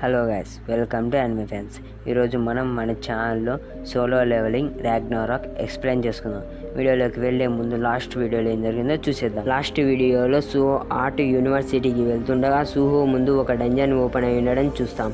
Hello guys, welcome to anime fans. ఈరోజు మనం మన ఛానల్లో సోలో లెవెలింగ్ రాగ్నారాక్ ఎక్స్ప్లెయిన్ చేసుకుందాం. వీడియోలోకి వెళ్ళే ముందు లాస్ట్ వీడియోలో ఏం జరిగిందో చూసేద్దాం. లాస్ట్ వీడియోలో సుహో ఆర్ట్ యూనివర్సిటీకి వెళ్తుండగా సుహో ముందు ఒక డంజన్ ఓపెన్ అయి ఉండడం చూస్తాం.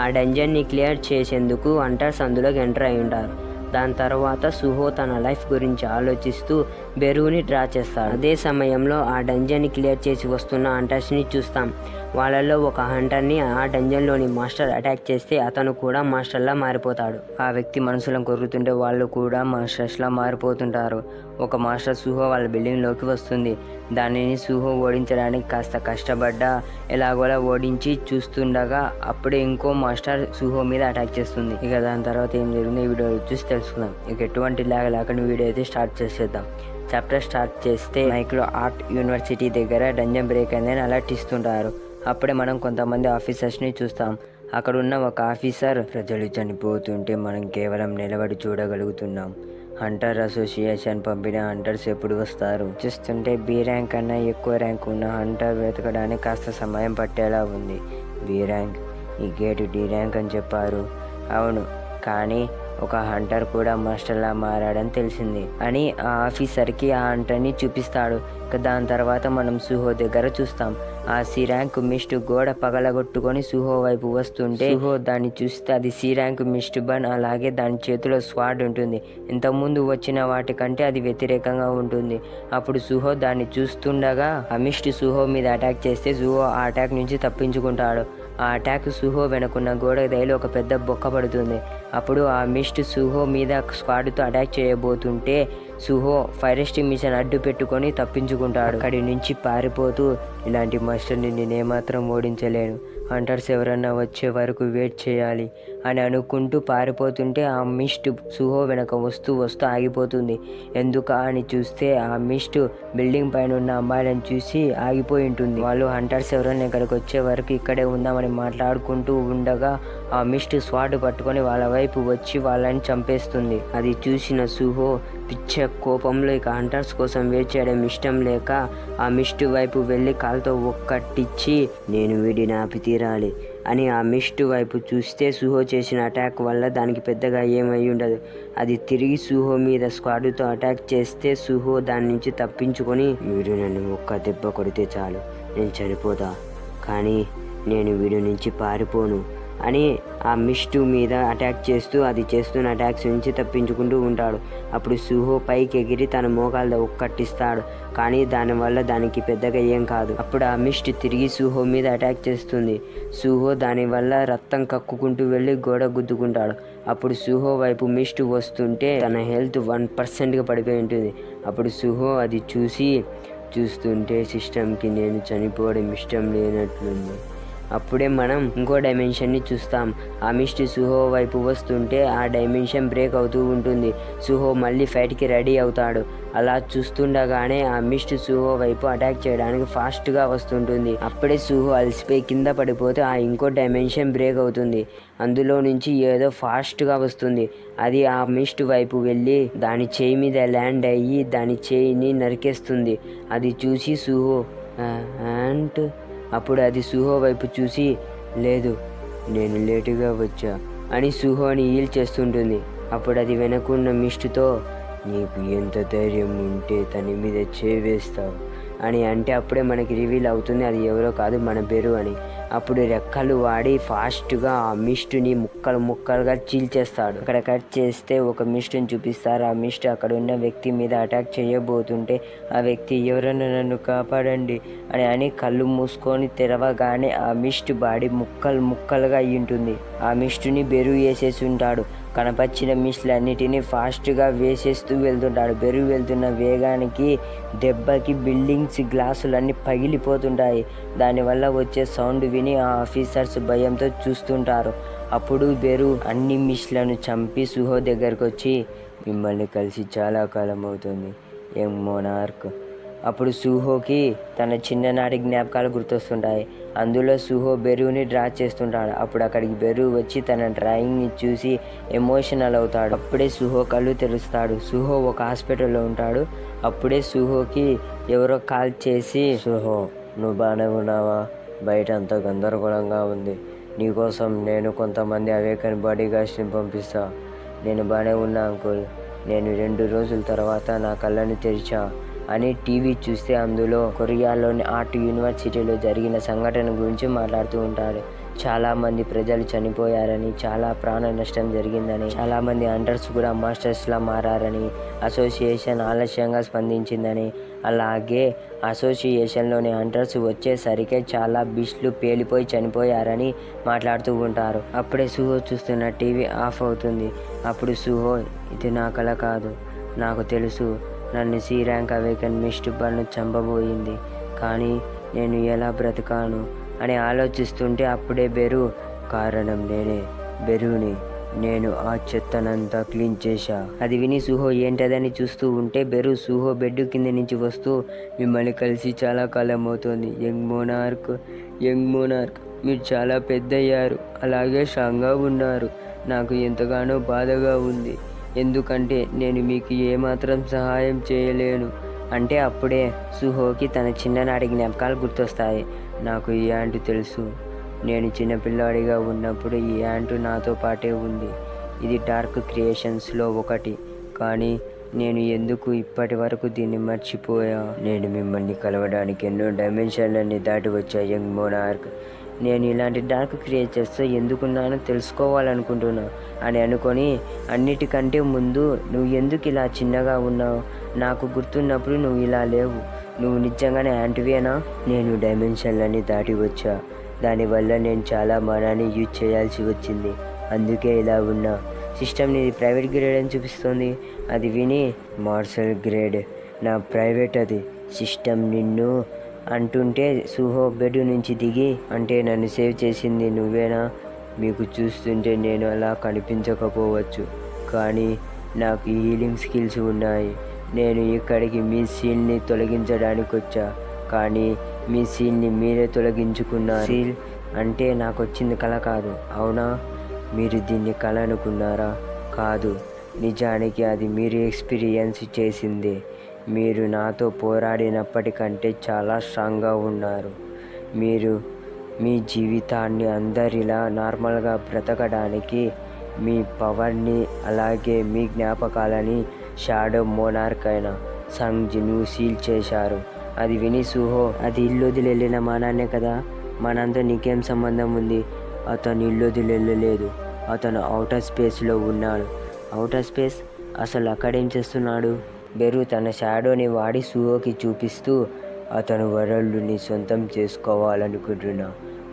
ఆ డంజన్ని క్లియర్ చేసేందుకు హంటర్స్ అందులోకి ఎంటర్ అయి ఉంటారు. దాని తర్వాత సుహో తన లైఫ్ గురించి ఆలోచిస్తూ బెరూని డ్రా చేస్తాడు. అదే సమయంలో ఆ డంజన్ని క్లియర్ చేసి వస్తున్న హంటర్స్ని చూస్తాం. వాళ్ళలో ఒక హంటర్ని ఆ డంజన్లోని మాస్టర్ అటాక్ చేస్తే అతను కూడా మాస్టర్లా మారిపోతాడు. ఆ వ్యక్తి మనసులను కొరుకుతుంటే వాళ్ళు కూడా మాస్టర్స్లా మారిపోతుంటారు. ఒక మాస్టర్ సుహో వాళ్ళ బిల్డింగ్లోకి వస్తుంది. దానిని సుహో ఓడించడానికి కాస్త కష్టపడ్డా ఎలాగోలా ఓడించి చూస్తుండగా అప్పుడే ఇంకో మాస్టర్ సుహో మీద అటాక్ చేస్తుంది. ఇక దాని తర్వాత ఏం జరిగిందో ఈ వీడియో చూసి తెలుసుకుందాం. ఇక ఎటువంటి లాగ లేకుండా వీడియో అయితే స్టార్ట్ చేసేద్దాం. చాప్టర్ స్టార్ట్ చేస్తే మైక్లో ఆర్ట్ యూనివర్సిటీ దగ్గర డంజన్ బ్రేక్ అయిందని అలర్ట్ ఇస్తుంటారు. అప్పుడే మనం కొంతమంది ఆఫీసర్స్ని చూస్తాం. అక్కడ ఉన్న ఒక ఆఫీసర్, ప్రజలు చనిపోతుంటే మనం కేవలం నిలబడి చూడగలుగుతున్నాం. హంటర్ అసోసియేషన్ పంపిన హంటర్స్ ఎప్పుడు వస్తారు? చూస్తుంటే బి ర్యాంక్ కన్నా ఎక్కువ ర్యాంక్ ఉన్న హంటర్ వెతకడానికి కాస్త సమయం పట్టేలా ఉంది. బి ర్యాంక్, ఈ గేటు డి ర్యాంక్ అని చెప్పారు. అవును, కానీ ఒక హంటర్ కూడా మాస్టర్లా మారాడని తెలిసింది అని ఆ ఆఫీసర్కి ఆ హంటర్ని చూపిస్తాడు. దాని తర్వాత మనం సుహో దగ్గర చూస్తాం. ఆ సి ర్యాంక్ మిస్ట్ గోడ పగలగొట్టుకొని సుహో వైపు వస్తుంటే సుహో దాన్ని చూస్తే అది సి ర్యాంక్ మిస్ట్ బన్, అలాగే దాని చేతిలో స్వాడ్ ఉంటుంది. ఇంతకుముందు వచ్చిన వాటికంటే అది వ్యతిరేకంగా ఉంటుంది. అప్పుడు సుహో దాన్ని చూస్తుండగా ఆ మిస్ట్ సుహో మీద అటాక్ చేస్తే సుహో ఆ అటాక్ నుంచి తప్పించుకుంటాడు. ఆ అటాక్ సుహో వెనుకున్న గోడ దయలో ఒక పెద్ద బొక్క పడుతుంది. అప్పుడు ఆ మిస్ట్ సుహో మీద స్క్వాడ్తో అటాక్ చేయబోతుంటే సుహో ఫైర్ ఎస్టింగ్విషన్ అడ్డు పెట్టుకొని తప్పించుకుంటాడు. అక్కడి నుంచి పారిపోతూ, ఇలాంటి మాస్టర్ని నేనేమాత్రం ఓడించలేను, హంటర్స్ ఎవరన్నా వచ్చే వరకు వెయిట్ చేయాలి అని అనుకుంటూ పారిపోతుంటే ఆ మిస్ట్ సుహో వెనక వస్తూ ఆగిపోతుంది. ఎందుకా అని చూస్తే ఆ మిస్ట్ బిల్డింగ్ పైన ఉన్న అమ్మాయిలను చూసి ఆగిపోయి ఉంటుంది. వాళ్ళు హంటర్స్ ఎవరన్నా ఇక్కడికి వచ్చే వరకు ఇక్కడే ఉందామని మాట్లాడుకుంటూ ఉండగా ఆ మిస్ట్ స్వాడ్ పట్టుకొని వాళ్ళ వైపు వచ్చి వాళ్ళని చంపేస్తుంది. అది చూసిన సుహో పిచ్చ కోపంలో ఇక హంటర్స్ కోసం వెయిట్ చేయడం ఇష్టం లేక ఆ మిస్ట్ వైపు వెళ్ళి కాలుతో ఒక్కటిచ్చి, నేను వీడిని ఆపి తీరాలి అని ఆ మిస్ట్ వైపు చూస్తే సుహో చేసిన అటాక్ వల్ల దానికి పెద్దగా ఏమై ఉండదు. అది తిరిగి సుహో మీద స్క్వాడ్తో అటాక్ చేస్తే సుహో దాని నుంచి తప్పించుకొని, వీడు నన్ను ఒక్క దెబ్బ కొడితే చాలు, నేను చనిపోతా, కానీ నేను వీడి నుంచి పారిపోను అని ఆ మిస్టు మీద అటాక్ చేస్తూ అది చేస్తున్న అటాక్స్ నుంచి తప్పించుకుంటూ ఉంటాడు. అప్పుడు సుహో పైకి ఎగిరి తన మోకాళ్ళ ఒక్కటిస్తాడు, కానీ దానివల్ల దానికి పెద్దగా ఏం కాదు. అప్పుడు ఆ మిస్ట్ తిరిగి సుహో మీద అటాక్ చేస్తుంది. సుహో దానివల్ల రక్తం కక్కుకుంటూ వెళ్ళి గోడ గుద్దుకుంటాడు. అప్పుడు సుహో వైపు మిస్ట్ వస్తుంటే తన హెల్త్ 1% పడిపోయి ఉంటుంది. అప్పుడు సుహో అది చూస్తుంటే సిస్టమ్కి నేను చనిపోవడం ఇష్టం లేనట్లుంది. అప్పుడే మనం ఇంకో డైమెన్షన్ని చూస్తాం. ఆ మిస్ట్ సుహో వైపు వస్తుంటే ఆ డైమెన్షన్ బ్రేక్ అవుతూ ఉంటుంది. సుహో మళ్ళీ ఫైట్కి రెడీ అవుతాడు. అలా చూస్తుండగానే ఆ మిస్ట్ సుహో వైపు అటాక్ చేయడానికి ఫాస్ట్గా వస్తుంటుంది. అప్పుడే సుహో అలసిపోయి కింద పడిపోతే ఆ ఇంకో డైమెన్షన్ బ్రేక్ అవుతుంది. అందులో నుంచి ఏదో ఫాస్ట్గా వస్తుంది. అది ఆ మిస్ట్ వైపు వెళ్ళి దాని చేయి మీద ల్యాండ్ అయ్యి దాని చేయిని నరికేస్తుంది. అది చూసి సుహో అప్పుడు అది సుహో వైపు చూసి, లేదు, నేను లేటుగా వచ్చా అని సుహోని హీల్ చేస్తుంటుంది. అప్పుడు అది వెనకున్న మిస్ట్తో, నీకు ఎంత ధైర్యం ఉంటే తన మీద చేవేస్తావు అని అంటే అప్పుడే మనకి రివీల్ అవుతుంది అది ఎవరో కాదు, మన బెరు అని. అప్పుడు రెక్కలు వాడి ఫాస్ట్గా ఆ మిస్ట్ని ముక్కలుగా చీల్చేస్తాడు. అక్కడ కట్ చేస్తే ఒక మిస్ట్ని చూపిస్తారు. ఆ మిస్ట్ అక్కడ ఉన్న వ్యక్తి మీద అటాక్ చేయబోతుంటే ఆ వ్యక్తి, ఎవరన్నా నన్ను కాపాడండి అని కళ్ళు మూసుకొని తెరవగానే ఆ మిస్ట్ బాడీ ముక్కలుగా అయి ఉంటుంది. ఆ మిస్ట్ని బెరు వేసేసి ఉంటాడు. కనపచ్చిన మిస్ట్లన్నిటినీ ఫాస్ట్గా వేసేస్తూ వెళ్తుంటాడు. బెరు వెళ్తున్న వేగానికి దెబ్బకి బిల్డింగ్స్ గ్లాసులన్నీ పగిలిపోతుంటాయి. దానివల్ల వచ్చే సౌండ్ విని ఆ ఆఫీసర్స్ భయంతో చూస్తుంటారు. అప్పుడు బెరు అన్ని మిస్ట్లను చంపి సుహో దగ్గరకు వచ్చి, మిమ్మల్ని కలిసి చాలా కాలం అవుతుంది యంగ్ మోనార్క్. అప్పుడు సుహోకి తన చిన్ననాటి జ్ఞాపకాలు గుర్తొస్తుంటాయి. అందులో సుహో బెరుని డ్రా చేస్తుంటాడు. అప్పుడు అక్కడికి బెరు వచ్చి తన డ్రాయింగ్ని చూసి ఎమోషనల్ అవుతాడు. అప్పుడే సుహో కళ్ళు తెరుస్తాడు. సుహో ఒక హాస్పిటల్లో ఉంటాడు. అప్పుడే సుహోకి ఎవరో కాల్ చేసి, సుహో, నువ్వు బాగానే ఉన్నావా? బయట అంతా గందరగోళంగా ఉంది, నీకోసం నేను కొంతమంది అవేకన్ బాడీగార్డ్స్ని పంపిస్తా. నేను బాగానే ఉన్నా అంకుల్. నేను 2 రోజుల తర్వాత నా కళ్ళను తెరిచా అని టీవీ చూస్తే అందులో కొరియాలోని ఆర్ట్ యూనివర్సిటీలో జరిగిన సంఘటన గురించి మాట్లాడుతూ ఉంటాడు. చాలామంది ప్రజలు చనిపోయారని, చాలా ప్రాణ నష్టం జరిగిందని, చాలామంది హంటర్స్ కూడా మాస్టర్స్లా మారారని, అసోసియేషన్ ఆలస్యంగా స్పందించిందని, అలాగే అసోసియేషన్లోని హంటర్స్ వచ్చేసరికి చాలా బీస్ట్లు పేలిపోయి చనిపోయారని మాట్లాడుతూ ఉంటారు. అప్పుడే సుహో చూస్తున్న టీవీ ఆఫ్ అవుతుంది. అప్పుడు సుహో, ఇది నా కల కాదు, నాకు తెలుసు నన్ను సి ర్యాంక్ అవేకన్ మిస్ట్ బన్ను చంపబోయింది, కానీ నేను ఎలా బ్రతకాను అని ఆలోచిస్తుంటే అప్పుడే బెరు, కారణం నేనే, బెరుని, నేను ఆ చెత్తనంతా క్లీన్ చేశా. అది విని సుహో ఏంటదని చూస్తూ ఉంటే బెరు సుహో బెడ్ కింద నుంచి వస్తూ, మిమ్మల్ని కలిసి చాలా కాలం అవుతోంది యంగ్ మోనార్క్. మీరు చాలా పెద్దయ్యారు, అలాగే స్ట్రాంగ్గా ఉన్నారు. నాకు ఎంతగానో బాధగా ఉంది, ఎందుకంటే నేను మీకు ఏమాత్రం సహాయం చేయలేను. అంటే అప్పుడే సుహోకి తన చిన్ననాటి జ్ఞాపకాలు గుర్తొస్తాయి. నాకు ఈ యాంటు తెలుసు. నేను చిన్నపిల్లాడిగా ఉన్నప్పుడు ఈ యాంటు నాతో పాటే ఉంది. ఇది డార్క్ క్రియేషన్స్లో ఒకటి, కానీ నేను ఎందుకు ఇప్పటి వరకు దీన్ని మర్చిపోయా? నేను మిమ్మల్ని కలవడానికి ఎన్నో డైమెన్షన్లన్నీ దాటి వచ్చా యంగ్ మోనార్క్. నేను ఇలాంటి డార్క్ క్రియేచర్స్తో ఎందుకున్నానో తెలుసుకోవాలనుకుంటున్నా అని అనుకొని, అన్నిటికంటే ముందు నువ్వు ఎందుకు ఇలా చిన్నగా ఉన్నావు? నాకు గుర్తున్నప్పుడు నువ్వు ఇలా లేవు. నువ్వు నిజంగానే యాంటివేనా? నేను డైమెన్షన్లన్నీ దాటి వచ్చా, దానివల్ల నేను చాలా మనాన్ని యూజ్ చేయాల్సి వచ్చింది, అందుకే ఇలా ఉన్నా. సిస్టమ్ నీది ప్రైవేట్ గ్రేడ్ అని చూపిస్తుంది. అది విని, మార్షల్ గ్రేడ్ నా ప్రైవేట్, అది సిస్టమ్ నిన్ను అంటుంటే సుహో బెడ్ నుంచి దిగి, అంటే నన్ను సేవ్ చేసింది నువ్వేనా? మీకు చూస్తుంటే నేను అలా కనిపించకపోవచ్చు, కానీ నాకు హీలింగ్ స్కిల్స్ ఉన్నాయి. నేను ఇక్కడికి మీ సీల్ని తొలగించడానికి వచ్చా, కానీ మీ సీల్ని మీరే తొలగించుకున్నారు. సీల్ అంటే నాకు వచ్చింది కల కాదు, అవునా? మీరు దీన్ని కల అనుకున్నారా? కాదు, నిజానికి అది మీరు ఎక్స్పీరియన్స్ చేసిందే. మీరు నాతో పోరాడినప్పటికంటే చాలా స్ట్రాంగ్గా ఉన్నారు. మీరు మీ జీవితాన్ని అందరిలా నార్మల్గా బ్రతకడానికి మీ పవర్ని, అలాగే మీ జ్ఞాపకాలని షాడో మోనార్క్ అయిన సంగ్ జిన్ను సీల్ చేశారు. అది విని సుహో, అది ఇల్లు వదిలి వెళ్ళిన మానాన్నే కదా, మనంతో నీకేం సంబంధం ఉంది? అతను ఇల్లు వదిలి వెళ్ళలేదు, అతను అవుటర్ స్పేస్లో ఉన్నాడు. Outer space? అసలు అక్కడేం చేస్తున్నాడు? బెరు తన షాడోని వాడి సుహోకి చూపిస్తూ, అతను వరల్డ్ని సొంతం చేసుకోవాలనుకుంటున్నా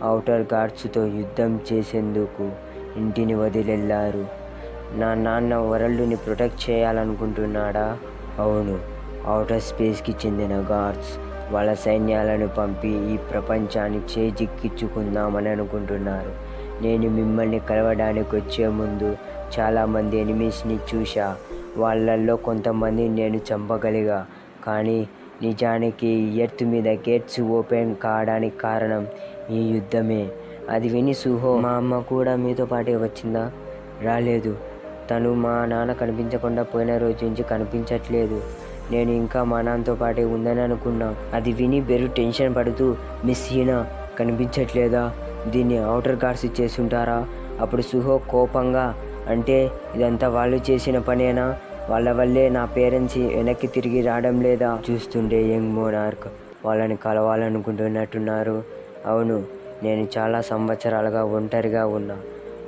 అవుటర్ గార్డ్స్తో యుద్ధం చేసేందుకు ఇంటిని వదిలెళ్ళారు. నా నాన్న వరల్డ్ని ప్రొటెక్ట్ చేయాలనుకుంటున్నాడా? అవును, అవుటర్ స్పేస్కి చెందిన గార్డ్స్ వాళ్ళ సైన్యాలను పంపి ఈ ప్రపంచాన్ని చేజిక్కించుకుందామని అనుకుంటున్నారు. నేను మిమ్మల్ని కలవడానికి వచ్చే ముందు చాలామంది ఎనిమీస్ని చూశా. వాళ్ళల్లో కొంతమంది నేను చంపగలిగా, కానీ నిజానికి ఎర్త్ మీద గేట్స్ ఓపెన్ కావడానికి కారణం ఈ యుద్ధమే. అది విని సుహో, మా అమ్మ కూడా మీతో పాటే వచ్చిందా? రాలేదు, తను మా నాన్న కనిపించకుండా పోయిన రోజు నుంచి కనిపించట్లేదు. నేను ఇంకా మా నాన్నతో పాటే ఉందని అనుకున్నా. అది విని బెరు టెన్షన్ పడుతూ, మిస్ హీనా కనిపించట్లేదా? దీన్ని అవుటర్ గార్డ్స్ చేసుంటారా? అప్పుడు సుహో కోపంగా, అంటే ఇదంతా వాళ్ళు చేసిన పనేనా? వాళ్ళ వల్లే నా పేరెంట్స్ వెనక్కి తిరిగి రావడం లేదా? చూస్తుంటే యంగ్ మోనార్క్ వాళ్ళని కలవాలనుకుంటున్నట్టున్నారు. అవును, నేను చాలా సంవత్సరాలుగా ఒంటరిగా ఉన్నా.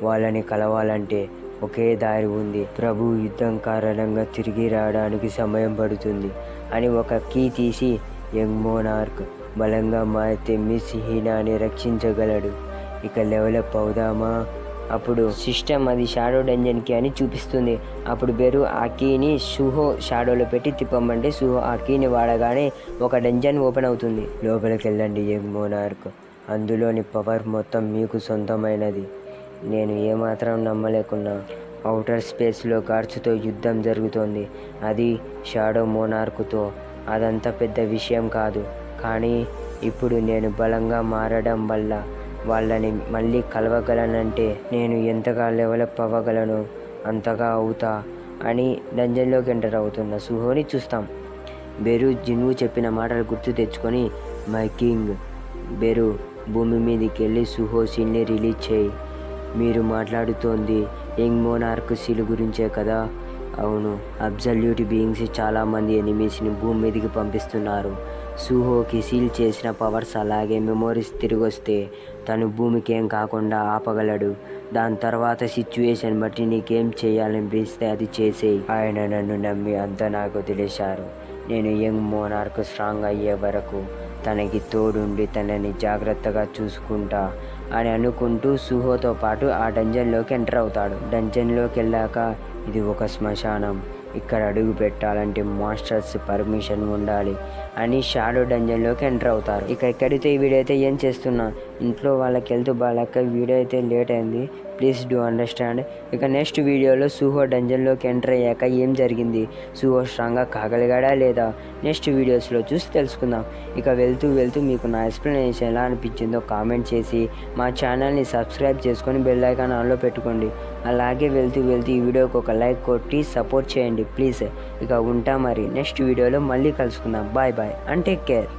వాళ్ళని కలవాలంటే ఒకే దారి ఉంది. ప్రభు యుద్ధం కారణంగా తిరిగి రావడానికి సమయం పడుతుంది అని ఒక కీ తీసి, యంగ్ మోనార్క్ బలంగా మారితే మిస్ హీనాని రక్షించగలడు. ఇక డెవలప్ అవుదామా? అప్పుడు సిస్టమ్ అది షాడో డంజన్కి అని చూపిస్తుంది. అప్పుడు బెరు ఆ కీని సుహో షాడోలో పెట్టి తిప్పమంటే సుహో ఆ కీని వాడగానే ఒక డంజన్ ఓపెన్ అవుతుంది. లోపలికి వెళ్ళండి యంగ్ మోనార్క్, అందులోని పవర్ మొత్తం మీకు సొంతమైనది. నేను ఏమాత్రం నమ్మలేకున్నా. అవుటర్ స్పేస్లో గార్డ్స్తో యుద్ధం జరుగుతోంది, అది షాడో మోనార్క్తో. అదంతా పెద్ద విషయం కాదు, కానీ ఇప్పుడు నేను బలంగా మారడం వల్ల వాళ్ళని మళ్ళీ కలవగలనంటే నేను ఎంతగా డెవలప్ అవ్వగలను అంతగా అవుతా అని డంజన్లోకి ఎంటర్ అవుతున్న సుహోని చూస్తాం. బెరు జిన్వు చెప్పిన మాటలు గుర్తు తెచ్చుకొని, మై కింగ్, బెరు భూమి మీదకి వెళ్ళి సుహో సీన్ని రిలీజ్ చేయి. మీరు మాట్లాడుతోంది యంగ్ మోనార్క్ సీల్ గురించే కదా? అవును, అబ్సల్యూట్ బీయింగ్స్ చాలామంది ఎనిమీస్ని భూమి మీదకి పంపిస్తున్నారు. సుహోకి సీల్ చేసిన పవర్స్ అలాగే మెమోరీస్ తిరిగొస్తే తను భూమికి ఏం కాకుండా ఆపగలడు. దాని తర్వాత సిచ్యువేషన్ బట్టి నీకేం చేయాలనిపిస్తే అది చేసేయి. ఆయన నన్ను నమ్మి అంతా నాకు వదిలేశారు. నేను యంగ్ మోనార్క్ స్ట్రాంగ్ అయ్యే వరకు తనకి తోడుండి తనని జాగ్రత్తగా చూసుకుంటా అని అనుకుంటూ సుహోతో పాటు ఆ డంజన్లోకి ఎంటర్ అవుతాడు. డంజన్లోకి వెళ్ళాక ఇది ఒక శ్మశానం, ఇక్కడ అడుగు పెట్టాలంటే మాస్టర్స్ పర్మిషన్ ఉండాలి అని షాడో డంజన్లోకి ఎంటర్ అవుతారు. ఇక ఎక్కడితే ఈ వీడియో అయితే ఏం చేస్తున్నా, ఇంట్లో వాళ్ళకి హెల్త్ బాగాలేక వీడియో అయితే లేట్ అయింది, ప్లీజ్ డూ అండర్స్టాండ్. ఇక నెక్స్ట్ వీడియోలో సుహో డంజన్లోకి ఎంటర్ అయ్యాక ఏం జరిగింది, సుహో స్ట్రాంగ్గా కాగలిగాడా లేదా, నెక్స్ట్ వీడియోస్లో చూసి తెలుసుకుందాం. ఇక వెళ్తూ మీకు నా ఎక్స్ప్లెనేషన్ ఎలా అనిపించిందో కామెంట్ చేసి మా ఛానల్ని సబ్స్క్రైబ్ చేసుకొని బెల్ ఐకాన్ ఆన్లో పెట్టుకోండి. అలాగే వెళ్తూ ఈ వీడియోకి ఒక లైక్ కొట్టి సపోర్ట్ చేయండి ప్లీజ్. ఇక ఉంటా మరి, నెక్స్ట్ వీడియోలో మళ్ళీ కలుసుకుందాం. Bye and take care.